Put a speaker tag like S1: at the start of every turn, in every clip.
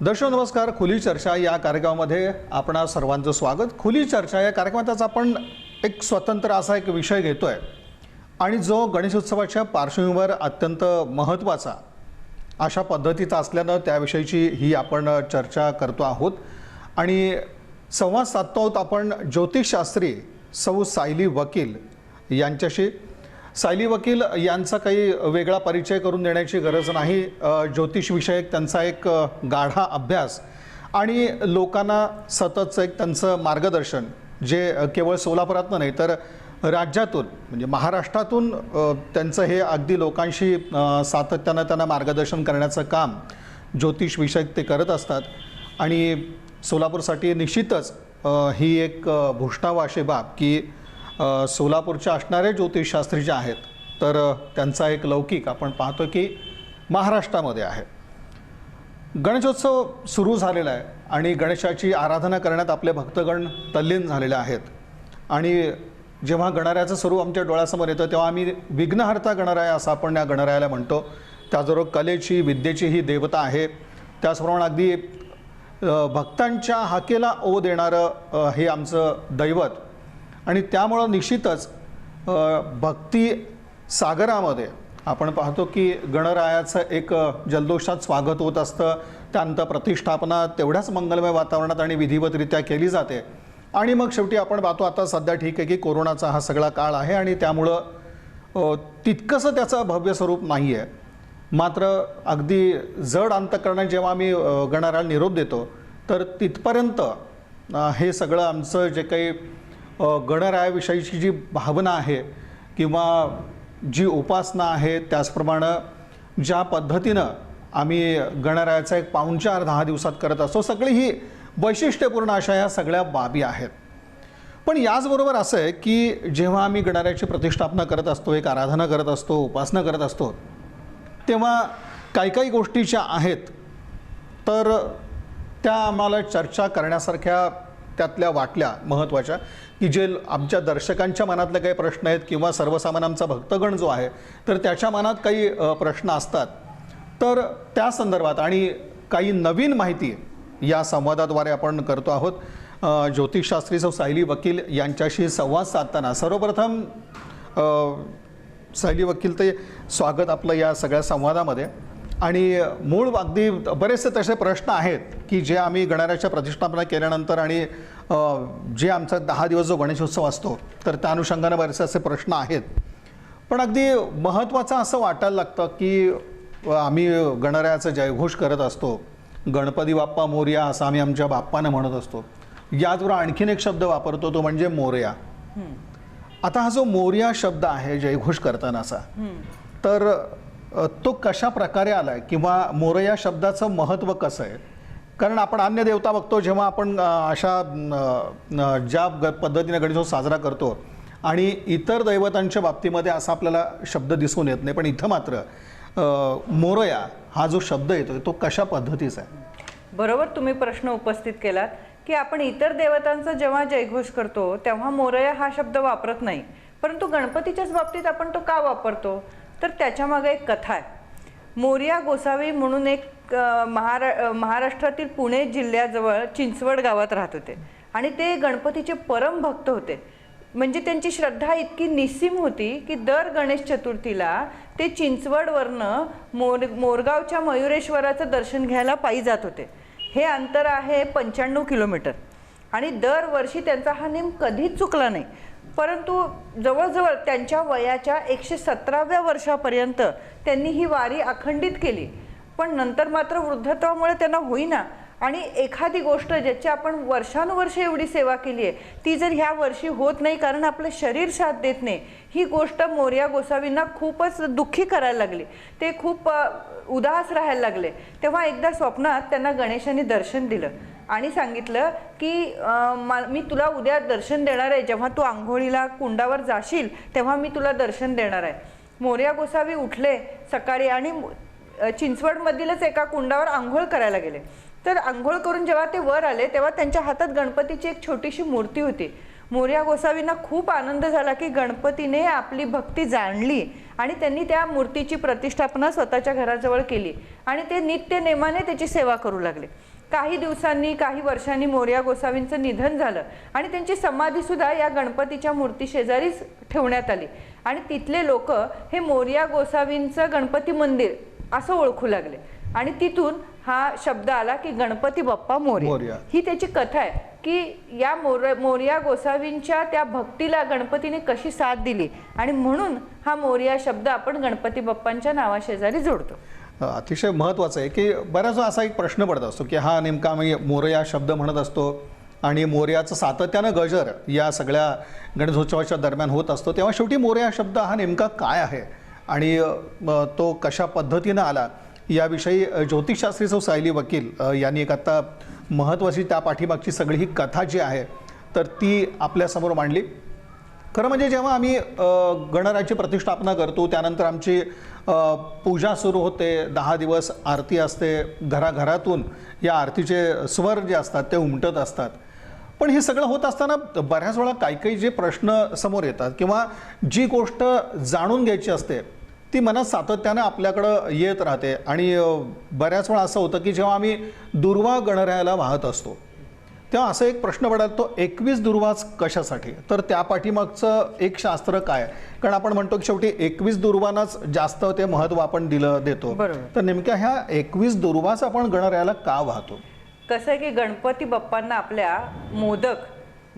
S1: दर्शक नमस्कार. खुली चर्चा या कार्यक्रमामध्ये आपणा सर्वांचं स्वागत. खुली चर्चा या कार्यक्रमात आपण एक स्वतंत्र असा एक विषय घेतोय आणि जो गणेशोत्सवाच्या पार्श्वभूमीवर अत्यंत महत्त्वाचा अशा पद्धतीचा असल्यानं त्याविषयीची ही आपण चर्चा करतो आहोत आणि संवाद साधतो आहोत आपण ज्योतिषशास्त्री सौ सायली वकील यांच्याशी. सायली वकील यांचा काही वेगळा परिचय करून देण्याची गरज नाही. ज्योतिषविषयक त्यांचा एक गाढा अभ्यास आणि लोकांना सततचं एक त्यांचं मार्गदर्शन जे केवळ सोलापुरातनं नाही तर राज्यातून म्हणजे महाराष्ट्रातून त्यांचं हे अगदी लोकांशी सातत्यानं त्यांना मार्गदर्शन करण्याचं काम ज्योतिषविषयक ते करत असतात आणि सोलापूरसाठी निश्चितच ही एक भूषणावह अशी बाब की सोलापूरच्या असणारे ज्योतिषशास्त्री जे आहेत तर त्यांचा एक लौकिक आपण पाहतो की महाराष्ट्रामध्ये आहे. गणेशोत्सव सुरू झालेला आहे आणि गणेशाची आराधना करण्यात आपले भक्तगण तल्लीन झालेले आहेत आणि जेव्हा गणरायाचं स्वरूप आमच्या डोळ्यासमोर येतं तेव्हा आम्ही विघ्नहर्ता गणराय असं आपण या गणरायाला म्हणतो. त्याचबरोबर कलेची विद्येची ही देवता आहे. त्याचप्रमाणे अगदी भक्तांच्या हाकेला ओ देणारं हे आमचं दैवत आणि त्यामुळं निश्चितच भक्ती सागरामध्ये आपण पाहतो की गणरायाचं एक जल्लोषात स्वागत होत असतं. त्यानंतर प्रतिष्ठापना तेवढ्याच मंगलमय वातावरणात आणि विधिवतरित्या केली जाते आणि मग शेवटी आपण पाहतो आता सध्या ठीक आहे की कोरोनाचा हा सगळा काळ आहे आणि त्यामुळं तितकंसं त्याचं भव्य स्वरूप नाही आहे. मात्र अगदी जड अंतकरणाने जेव्हा आम्ही गणरायाला निरोप देतो तर तिथपर्यंत हे सगळं आमचं जे काही गणरायाविषयीची जी भावना आहे किंवा जी उपासना आहे त्याचप्रमाणे ज्या पद्धतीनं आम्ही गणरायाचा एक पाहुणचार 10 दिवसात करत असतो सगळी ही वैशिष्ट्यपूर्ण अशा या सगळ्या बाबी आहेत. पण याचबरोबर असं आहे की जेव्हा आम्ही गणरायाची प्रतिष्ठापना करत असतो एक आराधना करत असतो उपासना करत असतो तेव्हा काही गोष्टी ज्या आहेत तर त्या आम्हाला चर्चा करण्यासारख्या त्यातल्या वाटल्या महत्त्वाच्या की जे आमच्या दर्शकांच्या मनातले काही प्रश्न आहेत किंवा सर्वसामान्य आमचा भक्तगण जो आहे तर त्याच्या मनात काही प्रश्न असतात तर त्या संदर्भात आणि काही नवीन माहिती या संवादाद्वारे आपण करतो आहोत. ज्योतिषशास्त्री सौ सायली वकील यांच्याशी संवाद साधताना सर्वप्रथम सायली वकील ते स्वागत आपलं या सगळ्या संवादामध्ये. आणि मूळ अगदी बरेचसे तसे प्रश्न आहेत की जे आम्ही गणरायाच्या प्रतिष्ठापना केल्यानंतर आणि जे आमचा 10 दिवस जो गणेशोत्सव असतो तर त्या अनुषंगाने बरेचसे असे प्रश्न आहेत. पण अगदी महत्त्वाचं असं वाटायला लागतं की आम्ही गणरायाचा जयघोष करत असतो. गणपती बाप्पा मोरया असं आम्ही आमच्या बाप्पानं म्हणत असतो. याचबरोबर आणखीन एक शब्द वापरतो तो म्हणजे मोरया. आता हा जो मोरया शब्द आहे जयघोष करतानाचा तर तो कशा प्रकारे आला आहे किंवा मोरया शब्दाचं महत्त्व कसं आहे. कारण आपण अन्य देवता बघतो जेव्हा आपण अशा ज्या पद्धतीने गणेशोत्सव साजरा करतो आणि इतर दैवतांच्या बाबतीमध्ये असा आपल्याला शब्द दिसून येत नाही पण इथं मात्र मोरया हा जो शब्द येतो तो कशा पद्धतीचा आहे.
S2: बरोबर तुम्ही प्रश्न उपस्थित केलात की आपण इतर देवतांचा जेव्हा जयघोष करतो तेव्हा मोरया हा शब्द वापरत नाही परंतु गणपतीच्याच बाबतीत आपण तो का वापरतो तर त्याच्यामागे एक कथा आहे. मोरया गोसावी म्हणून एक महाराष्ट्रातील पुणे जिल्ह्याजवळ चिंचवड गावात राहत होते आणि ते गणपतीचे परम भक्त होते. म्हणजे त्यांची श्रद्धा इतकी निस्सीम होती की दर गणेश चतुर्थीला ते चिंचवडवरनं मोरगावच्या मयुरेश्वराचं दर्शन घ्यायला पायी जात होते. हे अंतर आहे 95 किलोमीटर आणि दरवर्षी त्यांचा हा नेम कधीच चुकला नाही. परंतु जवळजवळ त्यांच्या वयाच्या 117व्या वर्षापर्यंत त्यांनी ही वारी अखंडित केली. पण नंतर मात्र वृद्धत्वामुळे त्यांना होईना आणि एखादी गोष्ट ज्याची आपण वर्षानुवर्षे एवढी सेवा केली आहे ती जर ह्या वर्षी होत नाही कारण आपलं शरीर साथ देत नाही ही गोष्ट मोरया गोसावींना खूपच दुःखी करायला लागली. ते खूप उदास राहायला लागले. तेव्हा एकदा स्वप्नात त्यांना गणेशाने दर्शन दिलं आणि सांगितलं की मी तुला उद्या दर्शन देणार आहे. जेव्हा तू आंघोळीला कुंडावर जाशील तेव्हा मी तुला दर्शन देणार आहे. मोरया गोसावी उठले सकाळी आणि चिंचवडमधीलच एका कुंडावर आंघोळ करायला गेले. तर आंघोळ करून जेव्हा ते वर आले तेव्हा त्यांच्या हातात गणपतीची एक छोटीशी मूर्ती होती. मोरया गोसावींना खूप आनंद झाला की गणपतीने आपली भक्ती जाणली आणि त्यांनी त्या मूर्तीची प्रतिष्ठापना स्वतःच्या घराजवळ केली आणि ते नित्य नेमाने त्याची सेवा करू लागले. काही दिवसांनी काही वर्षांनी मोरया गोसावींचं निधन झालं आणि त्यांची समाधी सुद्धा या गणपतीच्या मूर्ती शेजारीच ठेवण्यात आली आणि तिथले लोक हे मोरया गोसावींचं गणपती मंदिर असं ओळखू लागले आणि तिथून हा शब्द आला की गणपती बाप्पा मोरया. ही त्याची कथा आहे की या मोरया गोसावींच्या त्या भक्तीला गणपतीने कशी साथ दिली आणि म्हणून हा मोरया शब्द आपण गणपती बाप्पांच्या नावाशेजारी जोडतो.
S1: अतिशय महत्त्वाचं आहे की बऱ्याच वेळा असा एक प्रश्न पडत असतो की हा नेमका आम्ही मोरया शब्द म्हणत असतो आणि मोरयाचं सातत्यानं गजर या सगळ्या गणेशोत्सवाच्या दरम्यान होत असतो, तेव्हा शेवटी मोरया शब्द हा नेमका काय आहे आणि तो कशा पद्धतीनं आला याविषयी ज्योतिषशास्त्री सौ सायली वकील यांनी एक आता महत्त्वाची त्या पाठीमागची सगळी ही कथा जी आहे तर ती आपल्यासमोर मांडली. खरं म्हणजे जेव्हा आम्ही गणरायाची प्रतिष्ठापना करतो त्यानंतर आमची पूजा सुरू होते, 10 दिवस आरती असते, घराघरातून या आरतीचे स्वर जे असतात ते उमटत असतात. पण हे सगळं होत असताना बऱ्याच वेळा काही जे प्रश्न समोर येतात किंवा जी गोष्ट जाणून घ्यायची असते ती मनात सातत्यानं आपल्याकडं येत राहते आणि बऱ्याच वेळा असं होतं की जेव्हा आम्ही दुर्वा गणरायाला वाहत असतो तेव्हा असं एक प्रश्न पडतो, तो 21 दुर्वाच कशासाठी? तर त्या पाठीमागचं एक शास्त्र काय? कारण आपण म्हणतो की शेवटी 21 दुर्वांनाच जास्त ते महत्त्व आपण देतो. तर नेमक्या ह्या 21 दुर्वाच आपण गणरायाला का वाहतो?
S2: कसं आहे की गणपती बाप्पांना आपल्या मोदक,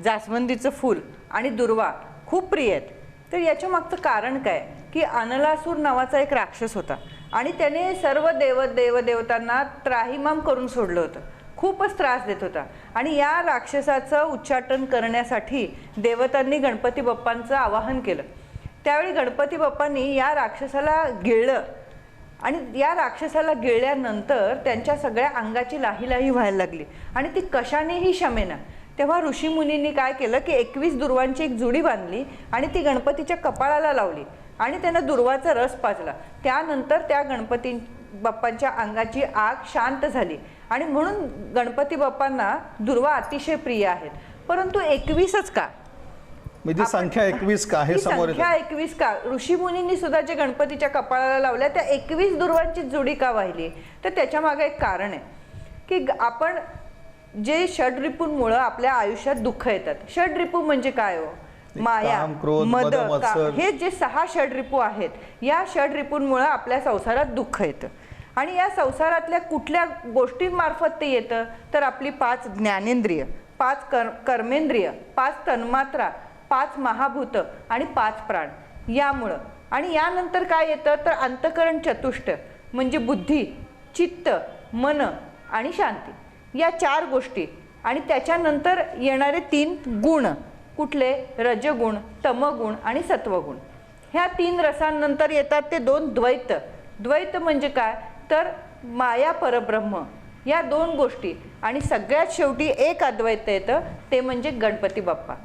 S2: जास्वंदीचं फूल आणि दुर्वा खूप प्रिय आहेत. तर याच्या मागचं कारण काय की अनलासूर नावाचा एक राक्षस होता आणि त्याने सर्व देवदेवतांना त्राहिमाम करून सोडलं होतं, खूपच त्रास देत होता आणि या राक्षसाचं उच्चाटन करण्यासाठी देवतांनी गणपती बाप्पांचं आवाहन केलं. त्यावेळी गणपती बाप्पांनी या राक्षसाला गिळलं आणि या राक्षसाला गिळल्यानंतर त्यांच्या सगळ्या अंगाची लाही व्हायला लागली आणि ती कशानेही शमेना. तेव्हा ऋषीमुनींनी काय केलं की 21 दुर्वांची एक जुडी बांधली आणि ती गणपतीच्या कपाळाला लावली आणि त्यानं दुर्वाचा रस पाजला. त्यानंतर त्या गणपती बाप्पांच्या अंगाची आग शांत झाली आणि म्हणून गणपती बाप्पांना दुर्वा अतिशय प्रिय आहेत. परंतु 21च का?
S1: म्हणजे संख्या 21 का हे समोर येतं.
S2: संख्या 21 का? ऋषीमुनींनी सुद्धा जे गणपतीच्या कपाळाला लावल्या त्या 21 दुर्वांची जोडी का वाहिली? तर त्याच्या मागे एक कारण आहे की आपण जे षड्रिपूंमुळे आपल्या आयुष्यात दुःख येतात. षड्रिपू म्हणजे काय हो? माया, मद, हे जे 6 षड्रिपू आहेत, या षड्रिपूंमुळे आपल्या संसारात दुःख येतं आणि या संसारातल्या कुठल्या गोष्टींमार्फत ते येतं तर आपली 5 ज्ञानेंद्रिय, 5 कर्मेंद्रिय, 5 तन्मात्रा, 5 महाभूत आणि 5 प्राण यामुळं. आणि यानंतर काय येतं तर अंतःकरण चतुष्ट म्हणजे बुद्धी, चित्त, मन आणि शांती, या 4 गोष्टी आणि त्याच्यानंतर येणारे 3 गुण. कुठले? रजगुण, तमगुण आणि सत्वगुण. ह्या 3 रसांनंतर येतात ते 2 द्वैत. द्वैत म्हणजे काय तर माया, परब्रह्म, या 2 गोष्टी आणि सगळ्यात शेवटी एक अद्वैत येतं ते म्हणजे गणपती बाप्पा.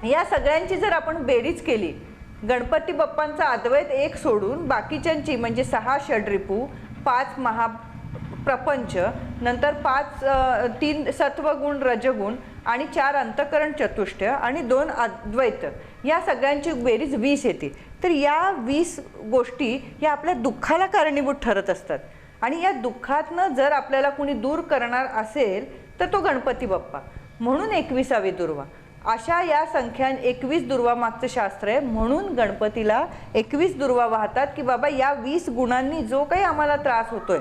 S2: या सगळ्यांची जर आपण बेरीज केली, गणपती बाप्पांचा अद्वैत एक सोडून बाकीच्यांची म्हणजे 6 षड्रिपू, 5 महाप्रपंच, नंतर 3 सत्वगुण, रजगुण आणि 4 अंतःकरण चतुष्ट आणि 2 अद्वैत, या सगळ्यांची बेरीज 20 येते. तर या 20 गोष्टी या आपल्या दुःखाला कारणीभूत ठरत असतात आणि या दुःखातनं जर आपल्याला कुणी दूर करणार असेल तर तो गणपती बाप्पा. म्हणून 21वी दुर्वा. अशा या संख्या 21 दुर्वा मागचं शास्त्र आहे. म्हणून गणपतीला 21 दुर्वा वाहतात की बाबा या 20 गुणांनी जो काही आम्हाला त्रास होतोय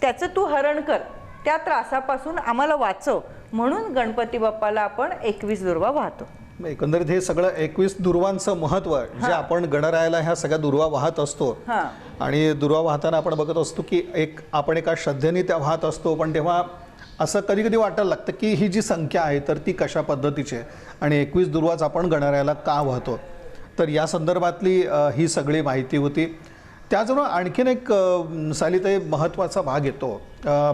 S2: त्याचं तू हरण कर, त्या त्रासापासून आम्हाला वाचव. म्हणून गणपती बाप्पाला आपण 21 दुर्वा वाहतो.
S1: एकंदरीत हे सगळं 21 दुर्वांचं महत्त्व जे आपण गणरायाला ह्या सगळ्या दुर्वा वाहत असतो आणि दुर्वा वाहताना आपण बघत असतो की आपण एका श्रद्धेने त्या वाहत असतो. पण तेव्हा असं कधी कधी वाटायला लागतं की ही जी संख्या आहे तर ती कशा पद्धतीची आहे आणि 21 दुर्वाच आपण गणरायाला का वाहतो. तर या संदर्भातली ही सगळी माहिती होती. त्याचबरोबर आणखीन एक सालिताई महत्त्वाचा भाग येतो.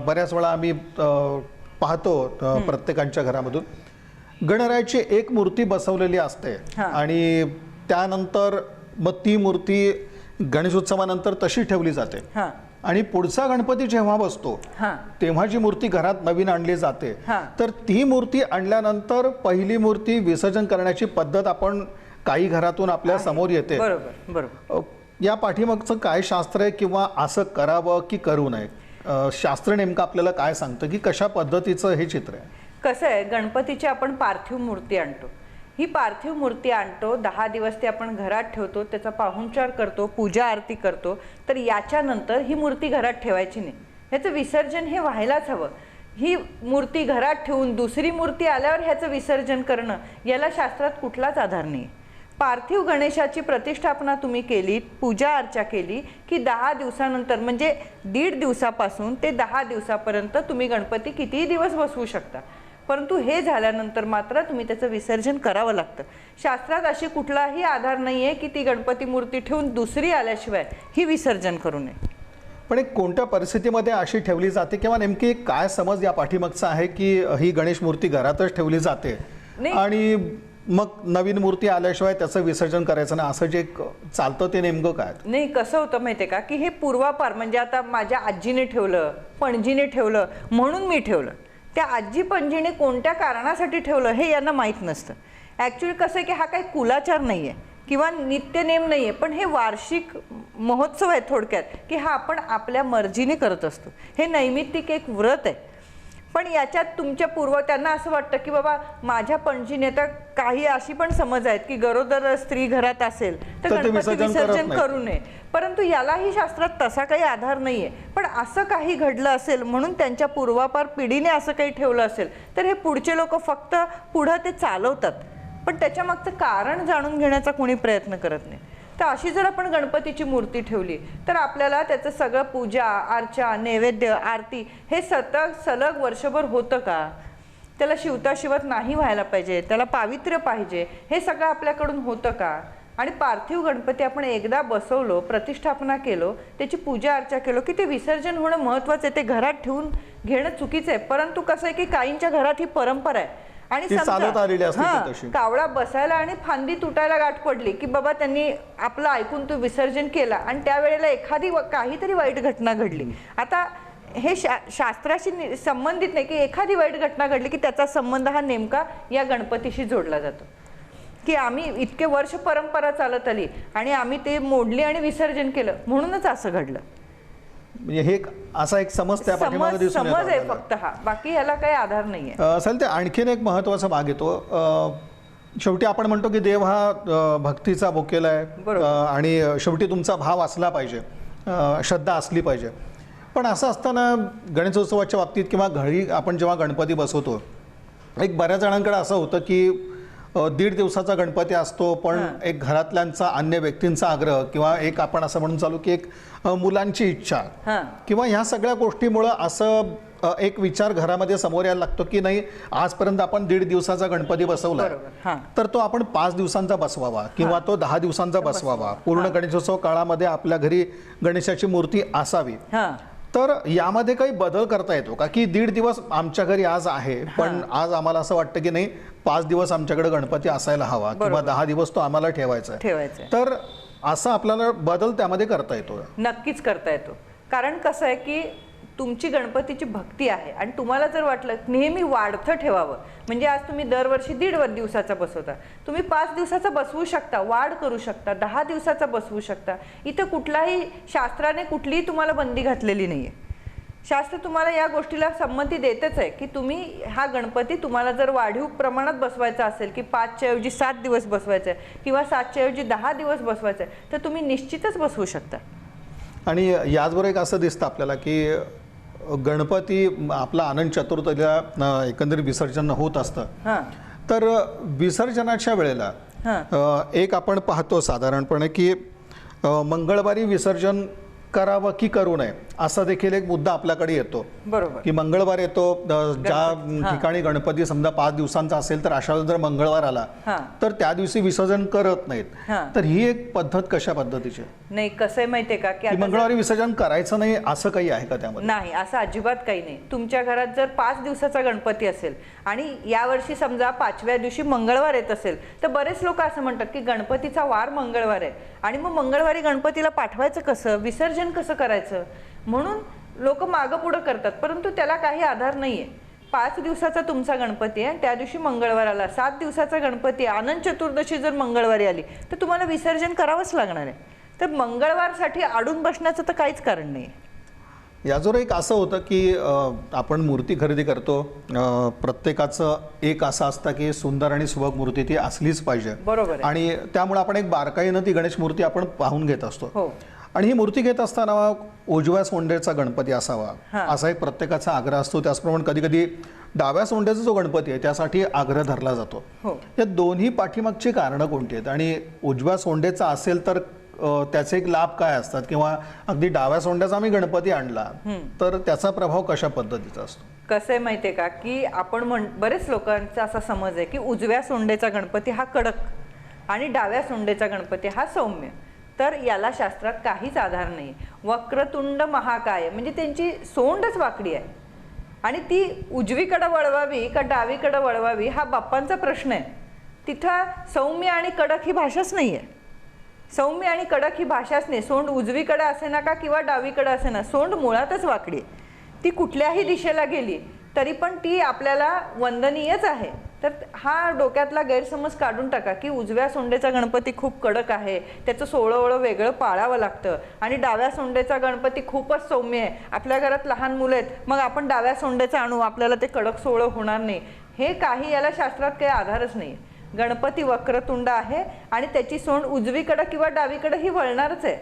S1: बऱ्याच वेळा आम्ही पाहतो प्रत्येकांच्या घरामधून गणरायाची एक मूर्ती बसवलेली असते आणि त्यानंतर मग ती मूर्ती गणेशोत्सवानंतर तशी ठेवली जाते आणि पुढचा गणपती जेव्हा बसतो तेव्हा जी मूर्ती घरात नवीन आणली जाते तर ती मूर्ती आणल्यानंतर पहिली मूर्ती विसर्जन करण्याची पद्धत आपण काही घरातून आपल्या समोर येते.
S2: बरोबर.
S1: या पाठीमागचं काय शास्त्र आहे किंवा असं करावं की करू नये? शास्त्र नेमकं आपल्याला काय सांगतं की कशा पद्धतीचं हे चित्र आहे?
S2: कसं आहे, गणपतीची आपण पार्थिव मूर्ती आणतो. ही पार्थिव मूर्ती आणतो, 10 दिवस ती आपण घरात ठेवतो, त्याचा पाहुणचार करतो, पूजा आरती करतो. तर याच्यानंतर ही मूर्ती घरात ठेवायची नाही, ह्याचं विसर्जन हे व्हायलाच हवं. ही मूर्ती घरात ठेवून दुसरी मूर्ती आल्यावर ह्याचं विसर्जन करणं, याला शास्त्रात कुठलाच आधार नाही. पार्थिव गणेशाची प्रतिष्ठापना तुम्ही केली, पूजा अर्चा केली की 10 दिवसानंतर, म्हणजे 1.5 दिवसापासून ते 10 दिवसापर्यंत तुम्ही गणपती कितीही दिवस बसवू शकता. परंतु हे झाल्यानंतर मात्र तुम्ही त्याचं विसर्जन करावं लागतं. शास्त्रात अशी कुठलाही आधार नाही आहे की ती गणपती मूर्ती ठेवून दुसरी आल्याशिवाय ही विसर्जन करू नये.
S1: पण एक कोणत्या परिस्थितीमध्ये अशी ठेवली जाते किंवा नेमकी काय समज या पाठीमागचा आहे की ही गणेश मूर्ती घरातच ठेवली जाते आणि मग नवीन मूर्ती आल्याशिवाय त्याचं विसर्जन करायचं नाही, असं जे चालतं ते नेमकं काय?
S2: नाही, कसं होतं माहितीये का की हे पूर्वापार, म्हणजे आता माझ्या आजीने ठेवलं, पणजीने ठेवलं म्हणून मी ठेवलं. त्या आजी पणजीने कोणत्या कारणासाठी ठेवलं हे यांना माहीत नसतं. ॲक्च्युली कसं आहे की हा काही कुलाचार नाही आहे किंवा नित्यनेम नाही आहे, पण हे वार्षिक महोत्सव आहे थोडक्यात, की हा आपण आपल्या मर्जीने करत असतो. हे नैमित्तिक एक व्रत आहे. पण याच्यात तुमच्या त्यांना असं वाटतं की बाबा माझ्या पणजीने, तर काही अशी पण समज आहेत की गरोदर स्त्री घरात असेल तर गणपती विसर्जन करू नये. परंतु यालाही शास्त्रात तसा काही आधार नाहीये. पण असं काही घडलं असेल म्हणून त्यांच्या पूर्वापार पिढीने असं काही ठेवलं असेल तर हे पुढचे लोक फक्त पुढं ते चालवतात, पण त्याच्या मागचं कारण जाणून घेण्याचा कोणी प्रयत्न करत नाही. तर अशी जर आपण गणपतीची मूर्ती ठेवली तर आपल्याला त्याचं सगळं पूजा अर्चा, नैवेद्य, आरती हे सलग वर्षभर होतं का? त्याला शिवता शिवत नाही व्हायला पाहिजे, त्याला पावित्र्य पाहिजे, हे सगळं आपल्याकडून होतं का? आणि पार्थिव गणपती आपण एकदा बसवलो, प्रतिष्ठापना केलो, त्याची पूजा अर्चा केलो की ते विसर्जन होणं महत्त्वाचं आहे. ते घरात ठेवून घेणं चुकीचं आहे. परंतु कसं आहे की काहींच्या घरात ही परंपरा आहे आणि कावळा बसायला आणि फांदी तुटायला गाठ पडली की बाबा त्यांनी आपलं ऐकून तो विसर्जन केला आणि त्यावेळेला एखादी काहीतरी वाईट घटना घडली. आता हे शास्त्राशी संबंधित नाही की एखादी वाईट घटना घडली की त्याचा संबंध हा नेमका या गणपतीशी जोडला जातो की आम्ही इतके वर्ष परंपरा चालत आली आणि आम्ही ते मोडली आणि विसर्जन केलं म्हणूनच असं घडलं.
S1: म्हणजे हे असा एक समज त्या पाठीमागे दिसून
S2: समज आहे फक्त, हा, बाकी याला काही आधार नाहीये.
S1: असेल ते आणखीन एक महत्त्वाचा भाग येतो. शेवटी आपण म्हणतो की देव हा भक्तीचा भुकेला आहे आणि शेवटी तुमचा भाव असला पाहिजे, श्रद्धा असली पाहिजे. पण असं असताना गणेशोत्सवाच्या बाबतीत किंवा घरी आपण जेव्हा गणपती बसवतो, एक बऱ्याच जणांकडे असं होतं की 1.5 दिवसाचा गणपती असतो, पण एक घरातल्यांचा अन्य व्यक्तींचा आग्रह किंवा एक आपण असं म्हणून चालू की एक मुलांची इच्छा किंवा ह्या सगळ्या गोष्टीमुळं असं एक विचार घरामध्ये समोर यायला लागतो की नाही, आजपर्यंत आपण 1.5 दिवसाचा गणपती बसवला तर तो आपण 5 दिवसांचा बसवावा किंवा तो 10 दिवसांचा बसवावा. पूर्ण गणेशोत्सव काळामध्ये आपल्या घरी गणेशाची मूर्ती असावी. तर यामध्ये काही बदल करता येतो का की 1.5 दिवस आमच्या घरी आज आहे, पण आज आम्हाला असं वाटतं की नाही 5 दिवस आमच्याकडे गणपती असायला हवा किंवा 10 दिवस तो आम्हाला ठेवायचा आहे, तर असं आपल्याला बदल त्यामध्ये करता येतो?
S2: नक्कीच करता येतो. कारण कसं आहे की तुमची गणपतीची भक्ती आहे आणि तुम्हाला जर वाटलं नेहमी वाढतं ठेवावं, म्हणजे आज तुम्ही दरवर्षी 1.5 दिवसाचा बसवता, तुम्ही 5 दिवसाचा बसवू शकता, वाढ करू शकता, 10 दिवसाचा बसवू शकता. इथं कुठलाही शास्त्राने कुठलीही तुम्हाला बंदी घातलेली नाहीये. शास्त्र तुम्हाला या गोष्टीला संमती देतच आहे की तुम्ही हा गणपती तुम्हाला जर वाढीव प्रमाणात बसवायचा असेल की 5च्या ऐवजी 7 दिवस बसवायचा आहे किंवा 7च्या ऐवजी 10 दिवस बसवायचा आहे तर तुम्ही निश्चितच बसवू शकता. आणि
S1: याचबरोबर एक असं दिसतं आपल्याला की गणपती आपला आनंद चतुर्थीला एकंदरीत विसर्जन होत असतं, तर विसर्जनाच्या वेळेला एक आपण पाहतो साधारणपणे की मंगळवारी विसर्जन करावं की करू नये असा देखील एक मुद्दा आपल्याकडे येतो.
S2: बरोबर, की
S1: मंगळवार येतो, ज्या ठिकाणी गणपती समजा 5 दिवसांचा असेल तर अशा जर मंगळवार आला तर त्या दिवशी विसर्जन करत नाहीत. तर ही एक पद्धत कशा पद्धतीची
S2: नाही? कसं आहे माहितीये का की
S1: मंगळवारी विसर्जन करायचं नाही असं काही आहे का त्यामध्ये?
S2: नाही, असं अजिबात काही नाही. तुमच्या घरात जर 5 दिवसाचा गणपती असेल आणि यावर्षी समजा 5व्या दिवशी मंगळवार येत असेल तर बरेच लोक असं म्हणतात की गणपतीचा वार मंगळवार आहे आणि मग मंगळवारी गणपतीला पाठवायचं कसं, विसर्जन कसं करायचं, म्हणून लोक मागं पुढं करतात. परंतु त्याला काही आधार नाहीये. 5 दिवसाचा तुमचा गणपती आहे आणि त्या दिवशी मंगळवार आला, 7 दिवसाचा गणपती आहे, अनंत चतुर्दशी जर मंगळवारी आली तर तुम्हाला विसर्जन करावंच लागणार आहे. तर मंगळवारसाठी अडून बसण्याचं तर काहीच कारण नाही.
S1: याजोर एक असं होतं की आपण मूर्ती खरेदी करतो, प्रत्येकाचं एक असं असतं की सुंदर आणि सुबक मूर्ती ती असलीच पाहिजे.
S2: बरोबर आहे.
S1: आणि त्यामुळे आपण एक बारकाईनं ती गणेश मूर्ती आपण पाहून घेत असतो.
S2: हो.
S1: आणि ही मूर्ती घेत असताना उजव्या सोंडेचा गणपती असावा असा एक प्रत्येकाचा आग्रह असतो. त्याचप्रमाणे कधी कधी डाव्या सोंडेचा जो गणपती आहे त्यासाठी आग्रह धरला जातो.
S2: हो.
S1: या दोन्ही पाठीमागची कारणं कोणती आहेत आणि उजव्या सोंडेचा असेल तर त्याचे एक लाभ काय असतात, किंवा अगदी डाव्या सोंड्याचा आम्ही गणपती आणला तर त्याचा प्रभाव कशा पद्धतीचा असतो?
S2: कसं आहे माहितीये का की आपण बरेच लोकांचा असा समज आहे की उजव्या सोंडेचा गणपती हा कडक आणि डाव्या सोंडेचा गणपती हा सौम्य. तर याला शास्त्रात काहीच आधार नाही. वक्रतुंड महाकाय म्हणजे त्यांची सोंडच वाकडी आहे आणि ती उजवीकडे वळवावी का डावीकडे वळवावी हा बाप्पांचा प्रश्न आहे. तिथं सौम्य आणि कडक ही भाषाच नाही आहे. सौम्य आणि कडक ही भाषाच नाही. सोंड उजवीकडे असे ना का किंवा डावीकडे असे ना, सोंड मुळातच वाकडी आहे. ती कुठल्याही दिशेला गेली तरी पण ती आपल्याला वंदनीयच आहे. तर हा डोक्यातला गैरसमज काढून टाका की उजव्या सोंडेचा गणपती खूप कडक आहे, त्याचं सोळं वेगळं पाळावं लागतं, आणि डाव्या सोंडेचा गणपती खूपच सौम्य आहे, आपल्या घरात लहान मुलं आहेत मग आपण डाव्या सोंडेचा आणू, आपल्याला ते कडक सोळं होणार नाही. हे काही याला शास्त्रात काही आधारच नाही. गणपती वक्रतुंड आहे आणि त्याची सोंड उजवीकडे किंवा डावीकडे ही वळणारच आहे.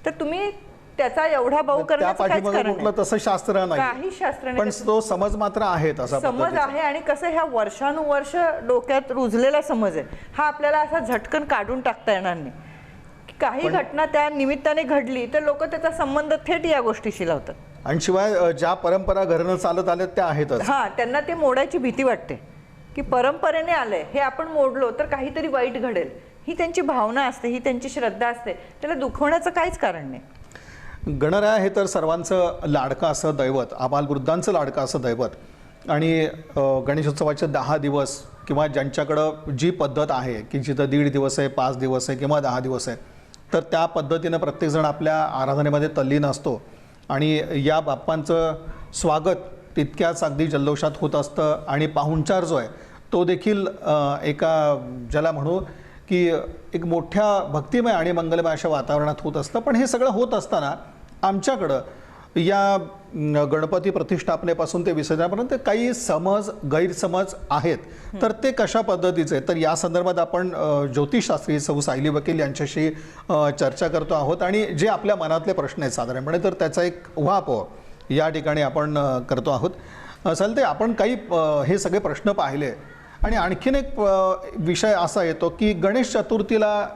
S2: तर तुम्ही त्याचा एवढा भाव करण्याचं काहीच कारण
S1: कुठलं तसं शास्त्र नाही,
S2: काही शास्त्र
S1: पण
S2: नाही.
S1: तो समज मात्र आहे तसा
S2: समज
S1: पद्धतीचा.
S2: आहे आणि कसं ह्या वर्षानुवर्ष डोक्यात रुजलेला समज आहे हा. आपल्याला असा झटकन काढून टाकता येणार नाही. काही घटना त्या निमित्ताने घडली तर लोक त्याचा संबंध थेट या गोष्टीशी लावतात.
S1: आणि शिवाय ज्या परंपरा घरनं चालत आल्या त्या आहेतच.
S2: हा, त्यांना ते मोडायची भीती वाटते की परंपरेने आलंय हे आपण मोडलो तर काहीतरी वाईट घडेल. ही त्यांची भावना असते, ही त्यांची श्रद्धा असते. त्याला दुखवण्याचं काहीच कारण नाही.
S1: गणराया हे तर सर्वांचं लाडकं असं दैवत, आबालवृद्धांचं लाडकं असं दैवत. आणि गणेशोत्सवाचे 10 दिवस किंवा ज्यांच्याकडं जी पद्धत आहे की जिथं 1.5 दिवस आहे, 5 दिवस आहे किंवा 10 दिवस आहे, तर त्या पद्धतीनं प्रत्येकजण आपल्या आराधनेमध्ये तल्लीन असतो. आणि या बाप्पांचं स्वागत तितक्याच अगदी जल्लोषात होत असतं. आणि पाहुणचार जो आहे तो देखील एका ज्याला म्हणू की एक मोठ्या भक्तिमय आणि मंगलमय अशा वातावरणात होत असतं. पण हे सगळं होत असताना आमच्याकडं या गणपती प्रतिष्ठापनेपासून ते विसर्जनापर्यंत काही गैरसमज आहेत. तर ते कशा पद्धतीचे? तर या संदर्भात आपण ज्योतिषशास्त्री सौ सायली वकील यांच्याशी चर्चा करतो आहोत. आणि जे आपल्या मनातले प्रश्न आहेत साधारणपणे तर त्याचा एक उहापोह या ठिकाणी आपण करतो आहोत. चालते, आपण काही हे सगळे प्रश्न पाहिले. आणि आणखीन एक विषय असा येतो की गणेश चतुर्थीला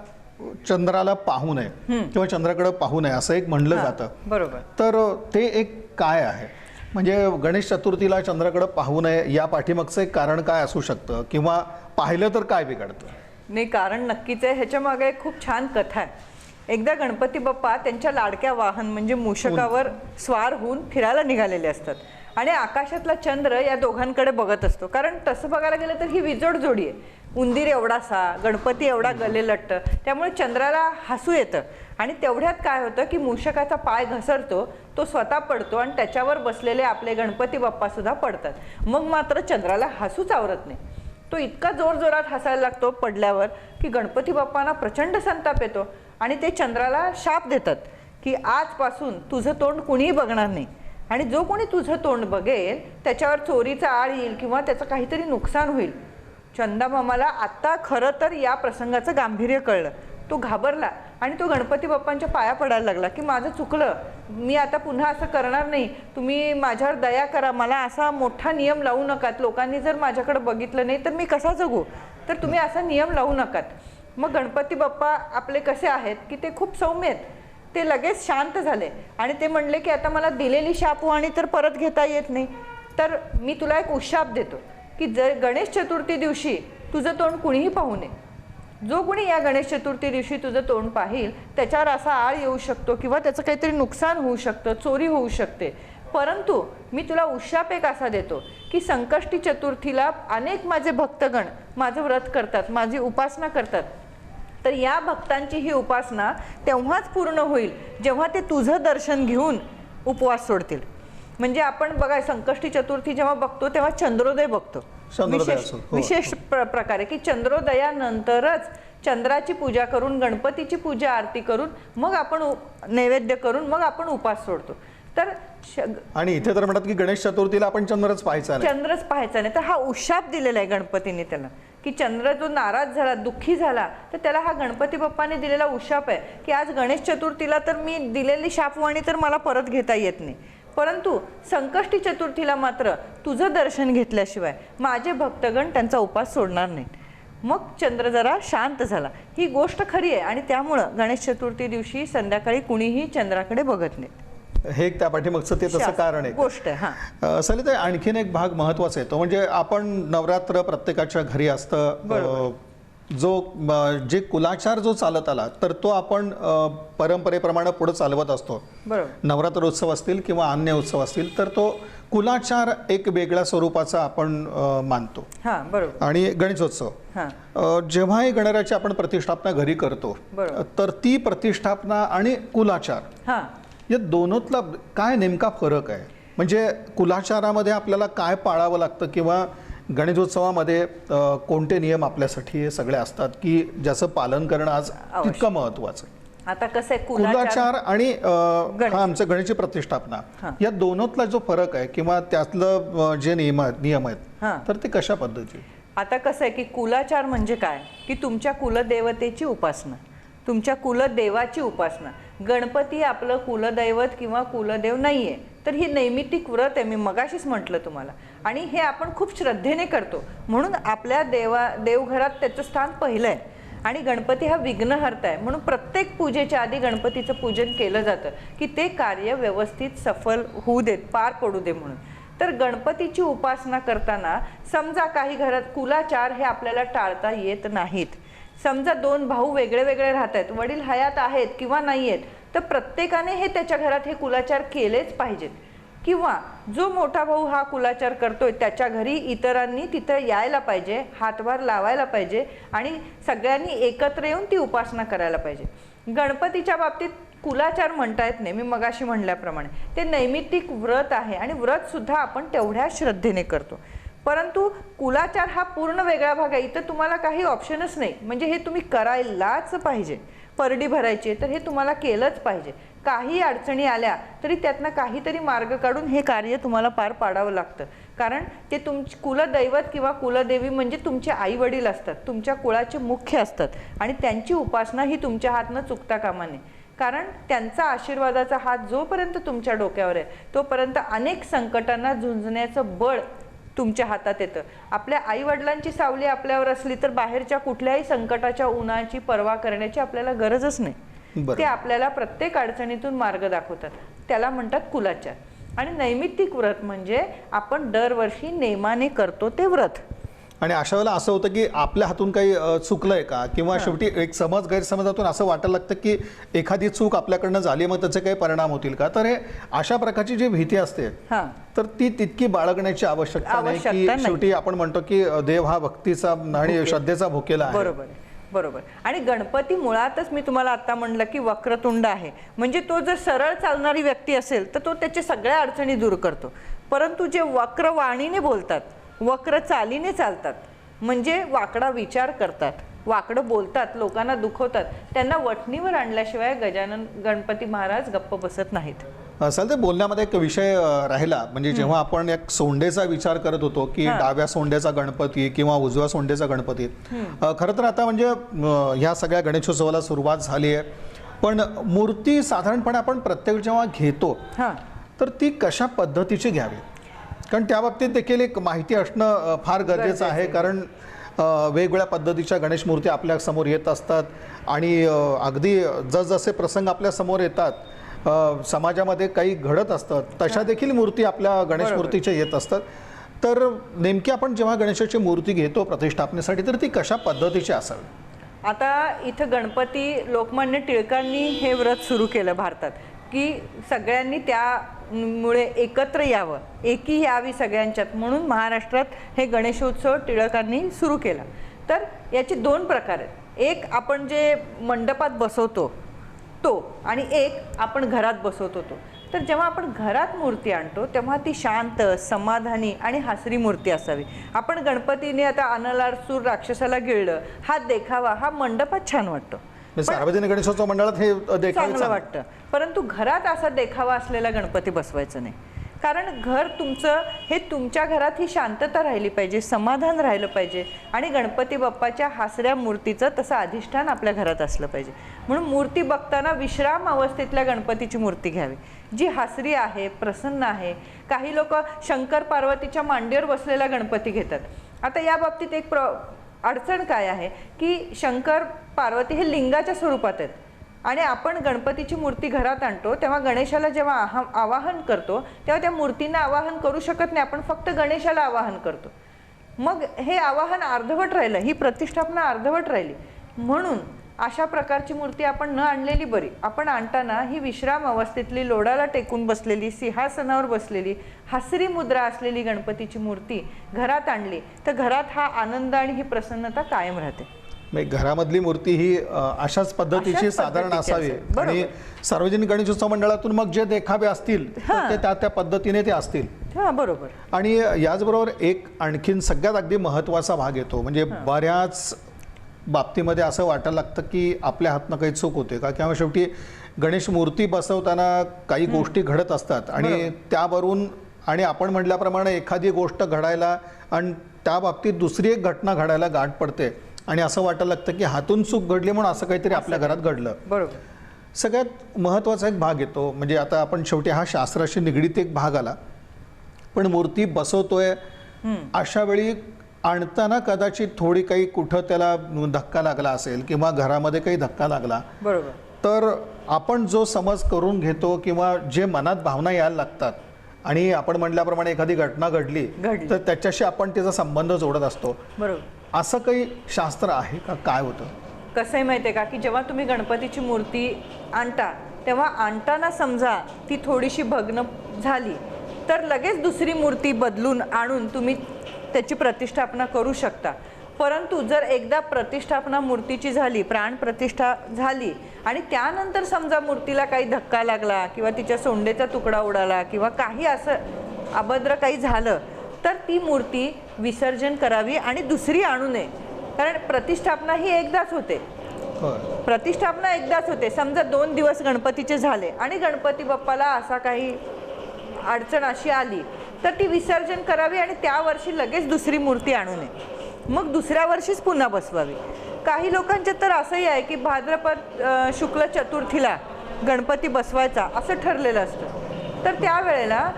S1: चंद्राला पाहू नये किंवा चंद्राकडे पाहू नये असं एक म्हणलं जातं.
S2: बरोबर.
S1: तर ते एक काय आहे? म्हणजे गणेश चतुर्थीला चंद्राकडे पाहू नये या पाठीमागचं एक कारण काय असू शकतं, किंवा पाहिलं तर काय बिघडतं?
S2: नाही, कारण नक्कीच आहे. ह्याच्या मागे एक खूप छान कथा आहे. एकदा गणपती बाप्पा त्यांच्या लाडक्या वाहन म्हणजे मूषकावर स्वार होऊन फिरायला निघालेले असतात आणि आकाशातला चंद्र या दोघांकडे बघत असतो. कारण तसं बघायला गेलं तर ही विजोड जोडी आहे. उंदीर एवढासा, गणपती एवढा गले लट्ट, त्यामुळे चंद्राला हसू येतं. आणि तेवढ्यात काय होतं की मूषकाचा पाय घसरतो, तो स्वतः पडतो आणि त्याच्यावर बसलेले आपले गणपती बाप्पा सुद्धा पडतात. मग मात्र चंद्राला हसूच आवरत नाही. तो इतका जोरजोरात हसायला लागतो पडल्यावर की गणपती बाप्पांना प्रचंड संताप येतो आणि ते चंद्राला शाप देतात की आजपासून तुझं तोंड कुणीही बघणार नाही, आणि जो कोणी तुझं तोंड बघेल त्याच्यावर चोरीचा आळ येईल किंवा त्याचं काहीतरी नुकसान होईल. चंदामामाला आत्ता खरं तर या प्रसंगाचं गांभीर्य कळलं. तो घाबरला आणि तो गणपती बाप्पांच्या पाया पडायला लागला की माझं चुकलं, मी आता पुन्हा असं करणार नाही, तुम्ही माझ्यावर दया करा, मला असा मोठा नियम लावू नकात, लोकांनी जर माझ्याकडे बघितलं नाही तर मी कसा जगू, तर तुम्ही असा नियम लावू नकात. मग गणपती बाप्पा आपले कसे आहेत की ते खूप सौम्य आहेत. ते लगेच शांत झाले आणि ते म्हणले की आता मला दिलेली शापवाणी तर परत घेता येत नाही, तर मी तुला एक उशाप देतो की जर गणेश चतुर्थी दिवशी तुझं तोंड कुणीही पाहू नये. जो कोणी या गणेश चतुर्थी दिवशी तुझं तोंड पाहिल त्याच्यावर असा आळ येऊ शकतो किंवा त्याचं काहीतरी नुकसान होऊ शकतं, चोरी होऊ शकते. परंतु मी तुला उशाप एक असा देतो की संकष्टी चतुर्थीला अनेक माझे भक्तगण माझं व्रत करतात, माझी उपासना करतात. तर या भक्तांची ही उपासना तेव्हाच पूर्ण होईल जेव्हा ते तुझं दर्शन घेऊन उपवास सोडतील. म्हणजे आपण बघा संकष्टी चतुर्थी जेव्हा बघतो तेव्हा चंद्रोदय बघतो विशेष प्रकारे की चंद्रोदयानंतरच चंद्राची पूजा करून गणपतीची पूजा आरती करून मग आपण नैवेद्य करून मग आपण उपास सोडतो. तर
S1: आणि इथे तर म्हणतात की गणेश चतुर्थीला आपण चंद्रच पाहायचा नाही.
S2: चंद्रच पाहायचा नाही. तर हा उशाप दिलेला आहे गणपतीने त्याला, की चंद्र जो नाराज झाला, दुःखी झाला, तर त्याला हा गणपती बाप्पाने दिलेला उशाप आहे की आज गणेश चतुर्थीला तर मी दिलेली शापवाणी तर मला परत घेता येत नाही, परंतु संकष्टी चतुर्थीला मात्र तुझं दर्शन घेतल्याशिवाय माझे भक्तगण त्यांचा उपास सोडणार नाहीत. मग चंद्र जरा शांत झाला. ही गोष्ट खरी आहे आणि त्यामुळं गणेश चतुर्थी दिवशी संध्याकाळी कुणीही चंद्राकडे बघत नाहीत.
S1: हे एक त्या पाठीमागचं ते तसं कारण आहे.
S2: गोष्ट आहे. हा
S1: सलिताई, आणखीन एक भाग महत्वाचा आहे तो म्हणजे आपण नवरात्र प्रत्येकाच्या घरी असतं, जे कुलाचार जो चालत आला तर तो आपण परंपरेप्रमाणे पुढे चालवत असतो.
S2: बरोबर.
S1: नवरात्र उत्सव असतील किंवा अन्य उत्सव असतील तर तो कुलाचार एक वेगळ्या स्वरूपाचा आपण मानतो.
S2: हा बरोबर.
S1: आणि गणेशोत्सव जेव्हाही गणरायाची आपण प्रतिष्ठापना घरी करतो तर ती प्रतिष्ठापना आणि कुलाचार
S2: हा
S1: या दोनोतला काय नेमका फरक आहे? म्हणजे कुलाचारामध्ये आपल्याला काय पाळावं लागतं किंवा गणेशोत्सवामध्ये कोणते नियम आपल्यासाठी सगळे असतात की ज्याचं पालन करणं आज तितकं महत्वाचं?
S2: आता कसं आहे,
S1: कुलाचार आणि आमचं गणेशची प्रतिष्ठापना या दोनोतला जो फरक आहे किंवा त्यातलं जे नियम आहेत तर ते कशा पद्धती?
S2: आता कसं आहे की कुलाचार म्हणजे काय की तुमच्या कुलदेवतेची उपासना, तुमच्या कुलदेवाची उपासना. गणपती आपलं कुलदैवत किंवा कुलदेव नाहीये, तर ही नैमित्तिक व्रत आहे, मी मगाशीच म्हटलं तुम्हाला, आणि हे आपण खूप श्रद्धेने करतो म्हणून आपल्या देवघरात त्याचं स्थान पहिलं आहे. आणि गणपती हा विघ्नहर्ता आहे म्हणून प्रत्येक पूजेच्या आधी गणपतीचं पूजन केलं जातं की ते कार्य व्यवस्थित सफल होऊ देत, पार पडू दे म्हणून. तर गणपतीची उपासना करताना समजा काही घरात कुलाचार हे आपल्याला टाळता येत नाहीत. समजा दोन भाऊ वेगळे वेगळे राहत आहेत, वडील हयात आहेत किंवा नाही आहेत, तर प्रत्येकाने हे त्याच्या घरात हे कुलाचार केलेच पाहिजेत. किंवा जो मोठा भाऊ हा कुलाचार करतोय त्याच्या घरी इतरांनी तिथं यायला पाहिजे, हातभार लावायला पाहिजे आणि सगळ्यांनी एकत्र येऊन ती उपासना करायला पाहिजे. गणपतीच्या बाबतीत कुलाचार म्हणता येत नाही, मी मगाशी म्हणल्याप्रमाणे ते नैमित्तिक व्रत आहे आणि व्रत सुद्धा आपण तेवढ्या श्रद्धेने करतो. परंतु कुलाचार हा पूर्ण वेगळा भाग आहे. इथं तुम्हाला काही ऑप्शनच नाही, म्हणजे हे तुम्ही करायलाच पाहिजे. परडी भरायची तर हे तुम्हाला केलंच पाहिजे. काही अडचणी आल्या तरी त्यातनं काहीतरी मार्ग काढून हे कार्य तुम्हाला पार पाडावं लागतं. कारण ते कुलदैवत किंवा कुलदेवी म्हणजे तुमचे आई वडील असतात, तुमच्या कुळाचे मुख्य असतात आणि त्यांची उपासना ही तुमच्या हातनं चुकता कामा नये. कारण त्यांचा आशीर्वादाचा हात जोपर्यंत तुमच्या डोक्यावर आहे तोपर्यंत अनेक संकटांना झुंजण्याचं बळ तुमच्या हातात येतं. आपल्या आई वडिलांची सावली आपल्यावर असली तर बाहेरच्या कुठल्याही संकटाच्या उन्हाची पर्वा करण्याची आपल्याला गरजच नाही. ते आपल्याला प्रत्येक अडचणीतून मार्ग दाखवतात. त्याला म्हणतात कुलाचार. आणि नैमित्तिक व्रत म्हणजे आपण दरवर्षी नेमाने करतो ते व्रत.
S1: आणि अशा वेळेला असं होतं की आपल्या हातून काही चुकलंय का किंवा शेवटी एक गैरसमजातून असं वाटायला लागतं की एखादी चूक आपल्याकडनं झाली मग त्याचे काही परिणाम होतील का. तर हे अशा प्रकारची जी भीती असते तर ती तितकी बाळगण्याची आवश्यकता नाही की शेवटी आपण म्हणतो की देव हा भक्तीचा आणि श्रद्धेचा भुकेला आहे.
S2: बरोबर बरोबर. आणि गणपती मुळातच मी तुम्हाला आता म्हणलं की वक्रतुंड आहे, म्हणजे तो जर सरळ चालणारी व्यक्ती असेल तर तो त्याच्या सगळ्या अडचणी दूर करतो. परंतु जे वक्र वाणीने बोलतात, वक्र चालीने चालतात, म्हणजे वाकडा विचार करतात, वाकडं बोलतात, लोकांना दुखवतात, त्यांना वठणीवर आणल्याशिवाय गणपती महाराज गप्प बसत नाहीत.
S1: असेल ते बोलण्यामध्ये एक विषय राहिला म्हणजे जेव्हा आपण एक सोंडेचा विचार करत होतो की डाव्या सोंडेचा गणपती किंवा उजव्या सोंडेचा गणपती, खरं तर आता म्हणजे ह्या सगळ्या गणेशोत्सवाला सुरुवात झाली आहे, पण मूर्ती साधारणपणे आपण प्रत्येक जेव्हा घेतो तर ती कशा पद्धतीची घ्यावी, कारण त्या बाबतीत देखील एक माहिती असणं फार गरजेचं आहे. कारण वेगवेगळ्या पद्धतीच्या गणेश मूर्ती आपल्या समोर येत असतात आणि अगदी जसजसे प्रसंग आपल्या समोर येतात, समाजामध्ये काही घडत असतात, तशा देखील मूर्ती आपल्या गणेश मूर्तीच्या येत असतात. तर नेमकी आपण जेव्हा गणेशाची मूर्ती घेतो प्रतिष्ठापनेसाठी तर ती कशा पद्धतीची असावी?
S2: आता इथं गणपती लोकमान्य टिळकांनी हे व्रत सुरू केलं भारतात की सगळ्यांनी त्यामुळे एकत्र यावं, एकी यावी सगळ्यांच्यात, म्हणून महाराष्ट्रात हे गणेशोत्सव टिळकांनी सुरू केला. तर याचे दोन प्रकार आहेत. एक आपण जे मंडपात बसवतो तो आणि एक आपण घरात बसवतो तो. तर जेव्हा आपण घरात मूर्ती आणतो तेव्हा ती शांत, समाधानी आणि हसरी मूर्ती असावी. आपण गणपतीने आता अनलासूर राक्षसाला गिळलं हा देखावा हा मंडपात छान वाटतो,
S1: म्हणजे सार्वजनिक गणेशोत्सव मंडळात हे देखावे
S2: चांगलं वाटतं, परंतु घरात असा देखावा असलेला गणपती बसवायचा नाही. कारण घर तुमचं, हे तुमच्या घरात ही शांतता राहिली पाहिजे, समाधान राहिलं पाहिजे आणि गणपती बाप्पाच्या हसऱ्या मूर्तीचं तसं अधिष्ठान आपल्या घरात असलं पाहिजे. म्हणून मूर्ती बघताना विश्राम अवस्थेतल्या गणपतीची मूर्ती घ्यावी, जी हसरी आहे, प्रसन्न आहे. काही लोक शंकर पार्वतीच्या मांडीवर बसलेला गणपती घेतात. आता या बाबतीत एक अडचण काय आहे की शंकर पार्वती हे लिंगाच्या स्वरूपात आहेत आणि आपण गणपतीची मूर्ती घरात आणतो तेव्हा गणेशाला जेव्हा आवाहन करतो तेव्हा त्या मूर्तींना आवाहन करू शकत नाही, आपण फक्त गणेशाला आवाहन करतो. मग हे आवाहन अर्धवट राहिलं, ही प्रतिष्ठापना अर्धवट राहिली. म्हणून अशा प्रकारची मूर्ती आपण न आणलेली बरी. आपण आणताना ही विश्राम अवस्थेतली, लोडाला टेकून बसलेली, सिंहासनावर बसलेली, हसरी मुद्रा असलेली गणपतीची मूर्ती घरात आणली तर घरात हा आनंद आणि ही प्रसन्नता कायम राहते.
S1: म्हणजे घरामधली मूर्ती ही अशाच पद्धतीची साधारण असावी आणि सार्वजनिक गणेशोत्सव मंडळातून मग जे देखावे असतील ते त्या पद्धतीने ते असतील.
S2: हा, बरोबर.
S1: आणि याचबरोबर एक आणखीन सगळ्यात अगदी महत्त्वाचा भाग येतो, म्हणजे बऱ्याच बाबतीमध्ये असं वाटायला लागतं की आपल्या हातनं काही चूक होते का, किंवा शेवटी गणेश मूर्ती बसवताना काही गोष्टी घडत असतात आणि त्यावरून आणि आपण म्हटल्याप्रमाणे एखादी गोष्ट घडायला आणि त्या बाबतीत दुसरी एक घटना घडायला गाठ पडते आणि असं वाटायला लागतं की हातून चूक घडली म्हणून असं काहीतरी आपल्या घरात घडलं.
S2: बरोबर.
S1: सगळ्यात महत्त्वाचा एक भाग येतो, म्हणजे आता आपण शेवटी हा शास्त्राशी निगडीत एक भाग आला, पण मूर्ती बसवतोय अशा वेळी आणताना कदाचित थोडी काही कुठं त्याला धक्का लागला असेल किंवा घरामध्ये काही धक्का लागला,
S2: बरोबर,
S1: तर आपण जो समज करून घेतो किंवा जे मनात भावना यायला लागतात आणि आपण म्हटल्याप्रमाणे एखादी घटना घडली तर त्याच्याशी आपण त्याचा संबंध जोडत असतो.
S2: बरोबर.
S1: असं काही शास्त्र आहे का, काय होतं?
S2: कसं आहे माहिती आहे का की जेव्हा तुम्ही गणपतीची मूर्ती आणता तेव्हा आणताना समजा ती थोडीशी भग्न झाली तर लगेच दुसरी मूर्ती बदलून आणून तुम्ही त्याची प्रतिष्ठापना करू शकता. परंतु जर एकदा प्रतिष्ठापना मूर्तीची झाली, प्राण प्रतिष्ठा झाली आणि त्यानंतर समजा मूर्तीला काही धक्का लागला किंवा तिच्या सोंडेचा तुकडा उडाला किंवा काही असं अभद्र काही झालं तर ती मूर्ती विसर्जन करावी आणि दुसरी आणू नये. कारण प्रतिष्ठापना ही एकदाच होते. प्रतिष्ठापना एकदाच होते. समजा 2 दिवस गणपतीचे झाले आणि गणपती बाप्पाला असा काही अडचण अशी आली तर ती विसर्जन करावी आणि त्या वर्षी लगेच दुसरी मूर्ती आणू नये, मग दुसऱ्या वर्षीच पुन्हा बसवावी. काही लोकांचे तर असंही आहे की भाद्रपद शुक्ल चतुर्थीला गणपती बसवायचा असं ठरलेलं असतं, तर त्यावेळेला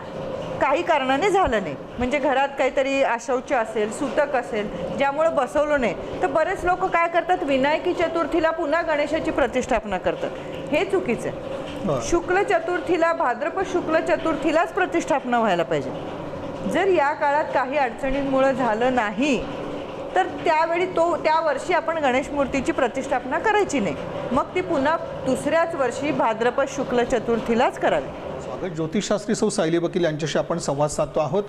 S2: काही कारणाने झालं नाही, म्हणजे घरात काहीतरी अशौच असेल, सूतक असेल ज्यामुळं बसवलं नाही, तर बरेच लोक काय करतात, विनायकी चतुर्थीला पुन्हा गणेशाची प्रतिष्ठापना करतात. हे चुकीचं आहे. शुक्ल चतुर्थीला, भाद्रपद शुक्ल चतुर्थीलाच प्रतिष्ठापना व्हायला पाहिजे. जर या काळात काही अडचणींमुळे झालं नाही तर त्यावेळी त्या वर्षी आपण गणेश मूर्तीची प्रतिष्ठापना करायची नाही, मग ती पुन्हा दुसऱ्याच वर्षी भाद्रपद शुक्ल चतुर्थीलाच करावी.
S1: स्वागत. ज्योतिषशास्त्री सौ सायली वकील यांच्याशी आपण संवाद साधतो आहोत.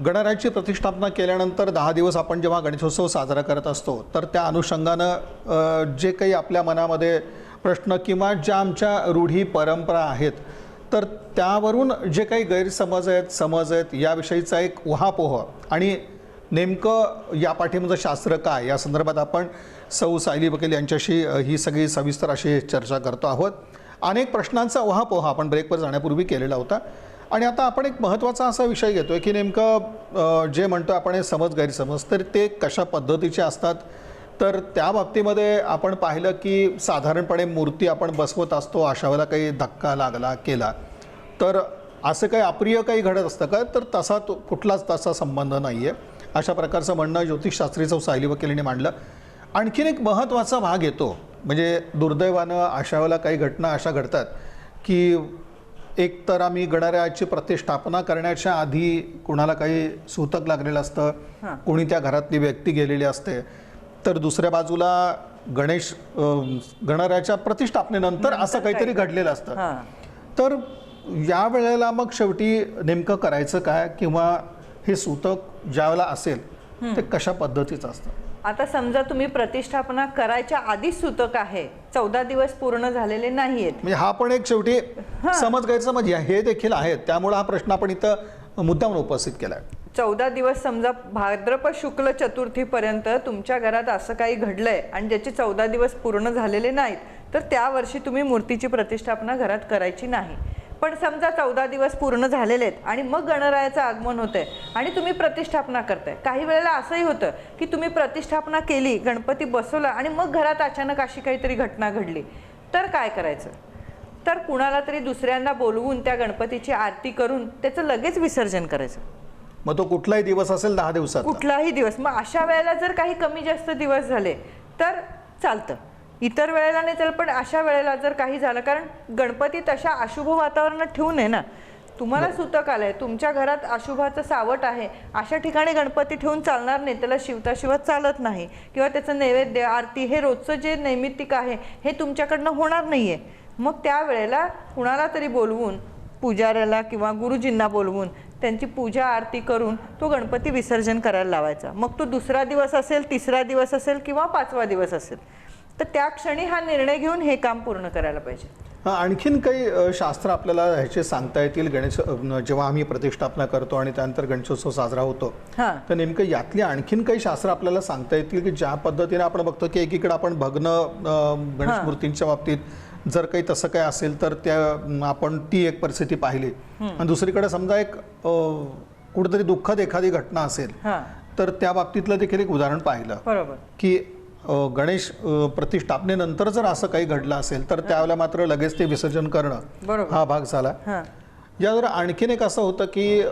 S1: गणरायाची प्रतिष्ठापना केल्यानंतर 10 दिवस आपण जेव्हा गणेशोत्सव साजरा करत असतो तर त्या अनुषंगानं जे काही आपल्या मनामध्ये प्रश्न किंवा ज्या आमच्या रूढी परंपरा आहेत तर त्यावरून जे काही गैरसमज आहेत, समज आहेत, याविषयीचा एक उहापोह आणि नेमकं या पाठीमागचं शास्त्र काय या संदर्भात आपण सौ सायली वकील यांच्याशी ही सगळी सविस्तर अशी चर्चा करतो आहोत. अनेक प्रश्नांचा उहापोह आपण ब्रेकवर जाण्यापूर्वी केलेला होता आणि आता आपण एक महत्त्वाचा असा विषय घेतोय की नेमकं जे म्हणतो आपण समज गैरसमज तर ते कशा पद्धतीचे असतात. तर त्या बाबतीमध्ये आपण पाहिलं की साधारणपणे मूर्ती आपण बसवत असतो, अशा वेळेला काही धक्का लागला केला तर असं काही अप्रिय काही घडत असतं का, तर तसा कुठलाच तसा संबंध नाही आहे, अशा प्रकारचं म्हणणं ज्योतिषशास्त्री सौ सायली वकील यांनी मांडलं. आणखीन एक महत्त्वाचा भाग येतो, म्हणजे दुर्दैवानं अशा वेळेला काही घटना अशा घडतात की एक तर आम्ही गणरायाची प्रतिष्ठापना करण्याच्या आधी कुणाला काही सूतक लागलेलं असतं, कोणी त्या घरातली व्यक्ती गेलेली असते, तर दुसऱ्या बाजूला गणरायाच्या प्रतिष्ठापनेनंतर असं काहीतरी घडलेलं असतं. तर या वेळेला मग शेवटी नेमकं करायचं काय, किंवा हे सूतक ज्या वेळेला असेल ते कशा पद्धतीचं असतं?
S2: आता समजा तुम्ही प्रतिष्ठापना करायच्या आधीच सूतक आहे, 14 दिवस पूर्ण झालेले नाहीयेत, म्हणजे
S1: हा पण एक शेवटी समज गैरसमज हे देखील आहेत, त्यामुळे हा प्रश्न आपण इथं मुद्दाम उपस्थित केलाय.
S2: 14 दिवस समजा भाद्रपद शुक्ल चतुर्थीपर्यंत तुमच्या घरात असं काही घडलंय आणि ज्याचे 14 दिवस पूर्ण झालेले नाहीत तर त्या वर्षी तुम्ही मूर्तीची प्रतिष्ठापना घरात करायची नाही. पण समजा 14 दिवस पूर्ण झालेले आहेत आणि मग गणरायाचं आगमन होतंय आणि तुम्ही प्रतिष्ठापना करताय. काही वेळेला असंही होतं की तुम्ही प्रतिष्ठापना केली, गणपती बसवला आणि मग घरात अचानक अशी काहीतरी घटना घडली, तर काय करायचं? तर कुणाला तरी दुसऱ्यांना बोलवून त्या गणपतीची आरती करून त्याचं लगेच विसर्जन करायचं.
S1: मग तो कुठलाही दिवस असेल 10 दिवसात
S2: कुठलाही दिवस. मग अशा वेळेला जर काही कमी जास्त दिवस झाले तर चालतं, इतर वेळेला नाही चालत. पण अशा वेळेला जर काही झालं, कारण गणपती तशा अशुभ वातावरणात ठेवू नये ना. तुम्हाला सुतक आलंय, तुमच्या घरात अशुभाचं सावट आहे, अशा ठिकाणी गणपती ठेवून चालणार नाही. त्याला शिवता शिवत चालत नाही, किंवा त्याचं नैवेद्य आरती हे रोजचं जे नैमित्तिक आहे हे तुमच्याकडनं होणार नाहीये. मग त्यावेळेला कुणाला तरी बोलवून, पुजाऱ्याला किंवा गुरुजींना बोलवून त्यांची पूजा आरती करून तो गणपती विसर्जन करायला लावायचा. मग तो दुसरा दिवस असेल, तिसरा दिवस असेल किंवा 5वा दिवस असेल, तर त्या क्षणी हा निर्णय घेऊन हे काम पूर्ण करायला पाहिजे.
S1: आणखीन काही शास्त्र आपल्याला ह्याचे सांगता येतील? गणेश जेव्हा आम्ही प्रतिष्ठापना करतो आणि त्यानंतर गणेशोत्सव साजरा होतो, तर नेमकं यातली आणखीन काही शास्त्र आपल्याला सांगता येतील की ज्या पद्धतीने आपण बघतो की एकीकडे आपण भग्न गणेश मूर्तींच्या बाबतीत जर काही तसं काही असेल तर त्या आपण ती एक परिस्थिती पाहिली, आणि दुसरीकडे समजा एक कुठेतरी दुःखद एखादी घटना असेल तर त्या बाबतीतलं देखील एक उदाहरण पाहिलं.
S2: बरोबर.
S1: की गणेश प्रतिष्ठापनेनंतर जर असं काही घडलं असेल तर त्यावेळेला मात्र लगेच ते विसर्जन करणं हा भाग झाला. यावर आणखीन एक असं होतं की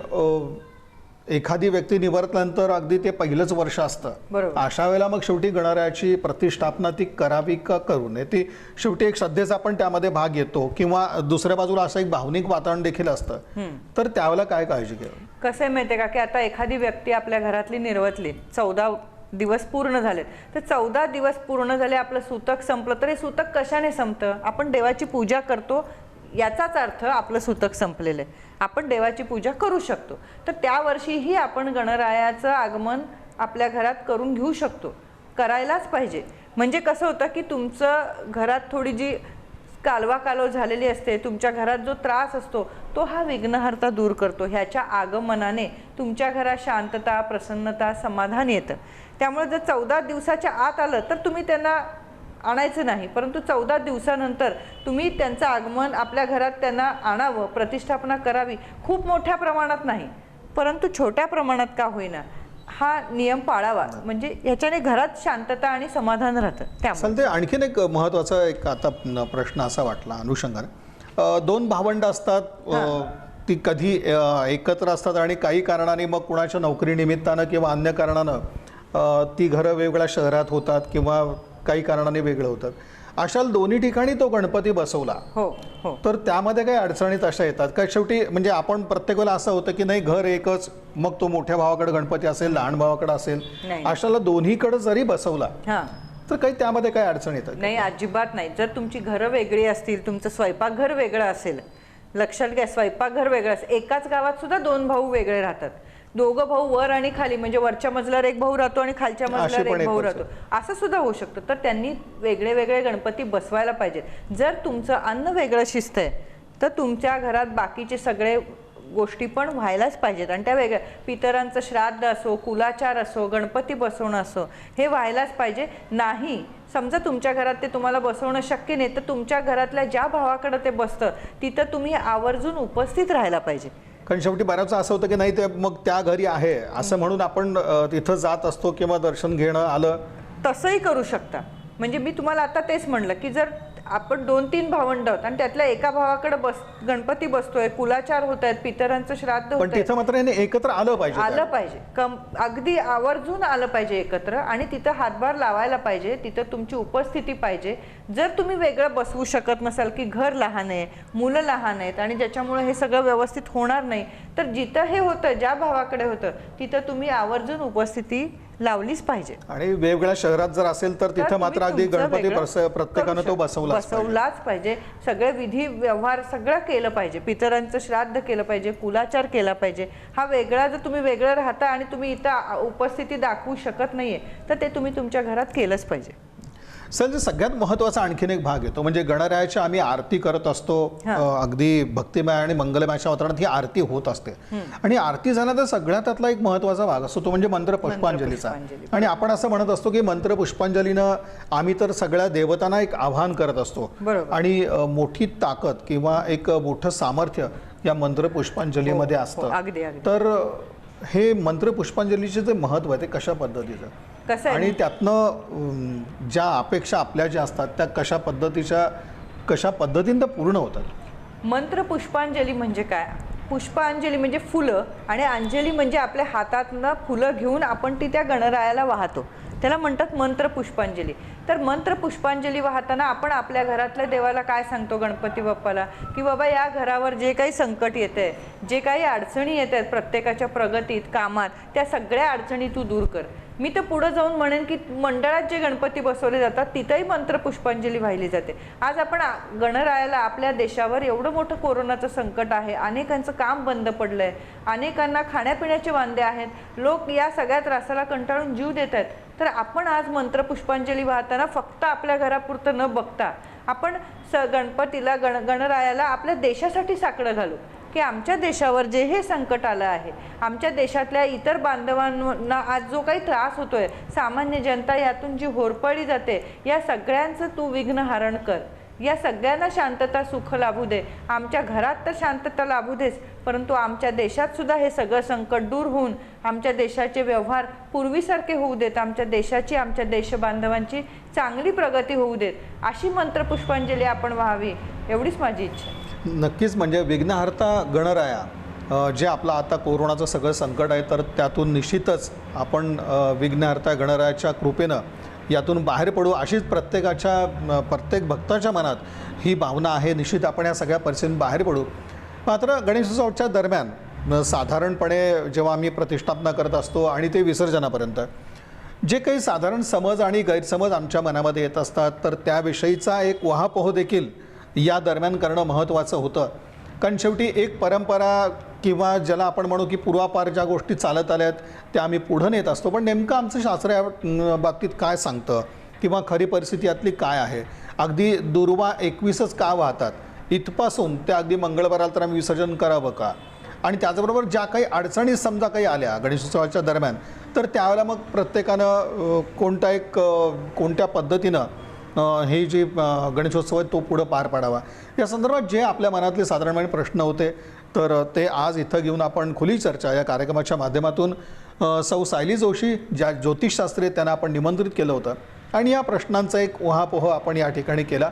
S1: एखादी व्यक्ती निवर्तल्यानंतर अगदी ते पहिलंच वर्ष असतं, अशा वेळेला मग शेवटी गणरायाची प्रतिष्ठापना ती करावी का करू नये, ती शेवटी एक श्रद्धेचा पण त्यामध्ये भाग येतो, किंवा दुसऱ्या बाजूला असं एक भावनिक वातावरण देखील असतं, तर त्यावेळेला काय काळजी घ्यावी?
S2: कसं आहे माहिती आहे का, की आता एखादी व्यक्ती आपल्या घरातली निर्वतली, 14 दिवस पूर्ण झालेत, तर 14 दिवस पूर्ण झाले, आपलं सूतक संपलं. तरी सूतक कशाने संपतं? आपण देवाची पूजा करतो, याचाच अर्थ आपलं सूतक संपलेलं आहे, आपण देवाची पूजा करू शकतो. तर त्या वर्षीही आपण गणरायाचं आगमन आपल्या घरात करून घेऊ शकतो, करायलाच पाहिजे. म्हणजे कसं होतं की तुमचं घरात थोडी जी कालवा झालेली असते, तुमच्या घरात जो त्रास असतो तो हा विघ्नहर्ता दूर करतो. ह्याच्या आगमनाने तुमच्या घरात शांतता, प्रसन्नता, समाधान येतं. त्यामुळे जर 14 दिवसाच्या आत आलं तर तुम्ही त्यांना आणायचं नाही, परंतु 14 दिवसानंतर तुम्ही त्यांचं आगमन आपल्या घरात त्यांना आणावं, प्रतिष्ठापना करावी. खूप मोठ्या प्रमाणात नाही, परंतु छोट्या प्रमाणात का होईना हा नियम पाळावा, म्हणजे ह्याच्याने घरात शांतता आणि समाधान राहतं.
S1: त्यामुळे आणखीन एक महत्त्वाचा एक आता प्रश्न असा वाटला अनुषंगाने, 2 भावंड असतात, ती कधी एकत्र असतात आणि काही कारणाने मग कुणाच्या नोकरी निमित्तानं किंवा अन्य कारणानं ती घरं वेगवेगळ्या शहरात होतात किंवा काही कारणाने वेगळं होतात. अशा दोन्ही ठिकाणी तो गणपती बसवला तर त्यामध्ये काही अडचणी तशा येतात का? शेवटी म्हणजे आपण प्रत्येक वेळेला असं होतं की नाही घर एकच, मग तो मोठ्या भावाकडे गणपती असेल, लहान भावाकडे असेल, अशाला दोन्हीकडे जरी बसवला तर काही त्यामध्ये काही अडचण येतात?
S2: नाही, अजिबात नाही. जर तुमची घरं वेगळी असतील, तुमचं स्वयंपाकघर वेगळं असेल, लक्षात घ्या, स्वयंपाकघर वेगळं असेल, एकाच गावात सुद्धा 2 भाऊ वेगळे राहतात, दोघं भाऊ वर आणि खाली, म्हणजे वरच्या मजल्यावर एक भाऊ राहतो आणि खालच्या मजल्यावर एक भाऊ राहतो, असं सुद्धा होऊ शकतं. तर त्यांनी वेगळे वेगळे गणपती बसवायला पाहिजेत. जर तुमचं अन्न वेगळं शिजतंय तर तुमच्या घरात बाकीचे सगळे गोष्टी पण व्हायलाच पाहिजेत, आणि त्या वेगळ्या, पितरांचं श्राद्ध असो, कुलाचार असो, गणपती बसवणं असो, हे व्हायलाच पाहिजे. नाही समजा तुमच्या घरात ते तुम्हाला बसवणं शक्य नाही, तर तुमच्या घरातल्या ज्या भावाकडे ते बसतं तिथं तुम्ही आवर्जून उपस्थित राहायला पाहिजे.
S1: कारण शेवटी बऱ्याच असं होतं की नाही ते मग त्या घरी आहे असं म्हणून आपण तिथं जात असतो किंवा दर्शन घेणं आलं,
S2: तसंही करू शकता. म्हणजे मी तुम्हाला आता तेच म्हणलं की जर आपण 2-3 भावंड आहोत आणि त्यातल्या एका भावाकडे गणपती बसतोय, कुलाचार होत आहेत, पितरांचं श्राद्ध
S1: पण तिथं मात्र एकत्र आलं पाहिजे,
S2: अगदी आवर्जून आलं पाहिजे एकत्र, आणि तिथं हातभार लावायला पाहिजे, तिथं तुमची उपस्थिती पाहिजे. जर तुम्ही वेगळं बसवू शकत नसाल की घर लहान आहे, मुलं लहान आहेत आणि ज्याच्यामुळे हे सगळं व्यवस्थित होणार नाही, तर जिथं हे होतं, ज्या भावाकडे होतं, तिथं तुम्ही आवर्जून उपस्थिती लावलीच पाहिजे.
S1: आणि वेगवेगळ्या शहरात जर असेल तर तिथं मात्र अगदी गणपती प्रत्येकानं तो बसवलाच
S2: पाहिजे. सगळे विधी व्यवहार सगळं केलं पाहिजे, पितरांचं श्राद्ध केलं पाहिजे, कुलाचार केला पाहिजे. हा वेगळा, जर तुम्ही वेगळं राहता आणि तुम्ही इथं उपस्थिती दाखवू शकत नाहीये तर ते तुम्ही तुमच्या घरात केलंच पाहिजे.
S1: सर सगळ्यात महत्त्वाचा आणखीन एक भाग येतो म्हणजे गणरायाची आम्ही आरती करत असतो. अगदी भक्तिमय आणि मंगलमयाच्या वातावरणात ही आरती होत असते आणि आरती झाला तर सगळ्यात त्यातला एक महत्त्वाचा भाग असतो तो म्हणजे मंत्र पुष्पांजलीचा. आणि आपण असं म्हणत असतो की मंत्र पुष्पांजलीनं आम्ही तर सगळ्या देवतांना एक आव्हान करत असतो आणि मोठी ताकद किंवा एक मोठं सामर्थ्य या मंत्र पुष्पांजलीमध्ये असतं. तर हे मंत्र पुष्पांजलीचे जे महत्त्व आहे ते कशा पद्धतीचं
S2: कसं
S1: आणि त्यातनं ज्या अपेक्षा आपल्या ज्या असतात त्या कशा पद्धतीने पूर्ण होतात.
S2: मंत्र पुष्पांजली म्हणजे काय? पुष्पांजली म्हणजे फुलं आणि अंजली म्हणजे आपल्या हातातनं फुलं घेऊन आपण ती त्या गणरायाला वाहतो, त्याला म्हणतात मंत्र पुष्पांजली. तर मंत्र पुष्पांजली वाहताना आपण आपल्या घरातल्या देवाला काय सांगतो गणपती बाप्पाला की बाबा या घरावर जे काही संकट येते, जे काही अडचणी येत आहेत प्रत्येकाच्या प्रगतीत कामात, त्या सगळ्या अडचणी तू दूर कर. मी तर पुढे जाऊन म्हणेन की मंडळात जे गणपती बसवले जातात तिथेही मंत्र पुष्पांजली वाहिली जाते. आज आपण गणरायाला आपल्या देशावर एवढं मोठं कोरोनाचं संकट आहे, अनेकांचं काम बंद पडलंय, अनेकांना खाण्यापिण्याचे वांदे आहेत, लोक या सगळ्या त्रासाला कंटाळून जीव देत आहेत. तर आपण आज मंत्र पुष्पांजली वाहताना फक्त आपल्या घरापुरतं न बघता आपण गणपतीला गणरायाला आपल्या देशासाठी साकडं घालू की आमच्या देशावर जे हे संकट आलं आहे, आमच्या देशातल्या इतर बांधवांना आज जो काही त्रास होतोय, सामान्य जनता यातून जी होरपळली जाते, या सगळ्यांचं तू विघ्नहरण कर, या सगळ्यांना शांतता सुख लाभू दे. आमच्या घरात तर शांतता लाभू देस, परंतु आमच्या देशात सुद्धा हे सगळं संकट दूर होऊन आमच्या देशाचे व्यवहार पूर्वीसारखे होऊ देत, आमच्या देशाची आमच्या देशबांधवांची चांगली प्रगती होऊ देत, अशी मंत्रपुष्पांजली आपण व्हावी एवढीच माझी इच्छा.
S1: नक्कीच म्हणजे विघ्नहर्ता गणराया जे आपलं आता कोरोनाचं सगळं संकट आहे तर त्यातून निश्चितच आपण विघ्नहर्ता गणरायाच्या कृपेनं यातून बाहेर पडू अशीच प्रत्येक भक्ताच्या मनात ही भावना आहे. निश्चित आपण या सगळ्या परिस्थितीतून बाहेर पडू. मात्र गणेशोत्सवाच्या दरम्यान साधारणपणे जेव्हा आम्ही प्रतिष्ठापना करत असतो आणि ते विसर्जनापर्यंत जे काही साधारण समज आणि गैरसमज आमच्या मनामध्ये येत असतात तर त्याविषयीचा एक उहापोह देखील या दरम्यान करणं महत्त्वाचं होतं. कारण शेवटी एक परंपरा किंवा ज्याला आपण म्हणू की पूर्वापार ज्या गोष्टी चालत आल्यात त्या आम्ही पुढं नेत असतो, पण नेमकं आमचं शास्त्र या बाबतीत काय सांगतं किंवा खरी परिस्थिती यातली काय आहे. अगदी दुर्वा 21च का वाहतात इथपासून त्या अगदी मंगळवाराला तर आम्ही विसर्जन करावं का, आणि त्याचबरोबर ज्या काही अडचणी समजा काही आल्या गणेशोत्सवाच्या दरम्यान तर त्यावेळेला मग प्रत्येकानं कोणत्या पद्धतीनं हे जे गणेशोत्सव आहे तो पुढं पार पाडावा या संदर्भात जे आपल्या मनातले साधारणपणे प्रश्न होते तर ते आज इथं घेऊन आपण खुली चर्चा या कार्यक्रमाच्या माध्यमातून सौ सायली जोशी ज्या ज्योतिषशास्त्री त्यांना आपण निमंत्रित केलं होतं आणि या प्रश्नांचा एक उहापोह आपण या ठिकाणी केला.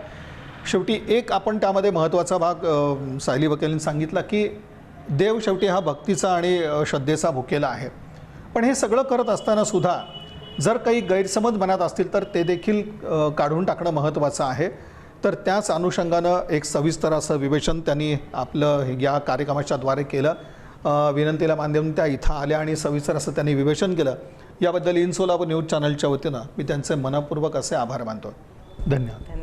S1: शेवटी एक आपण त्यामध्ये महत्त्वाचा भाग सायली वकिलांनी सांगितला की देव शेवटी हा भक्तीचा आणि श्रद्धेचा भुकेला आहे, पण हे सगळं करत असताना सुद्धा जर काही गैरसमज मनात असतील तर ते देखील काढून टाकणं महत्त्वाचं आहे. तर त्याच अनुषंगानं एक सविस्तर असं विवेचन त्यांनी आपलं या कार्यक्रमाच्या द्वारे केलं. विनंतीला मान देऊन त्या इथं आल्या आणि सविस्तर असं त्यांनी विवेचन केलं. याबद्दल इन सोलापूर न्यूज चॅनलच्या वतीनं मी त्यांचे मनपूर्वक असे आभार मानतो. धन्यवाद.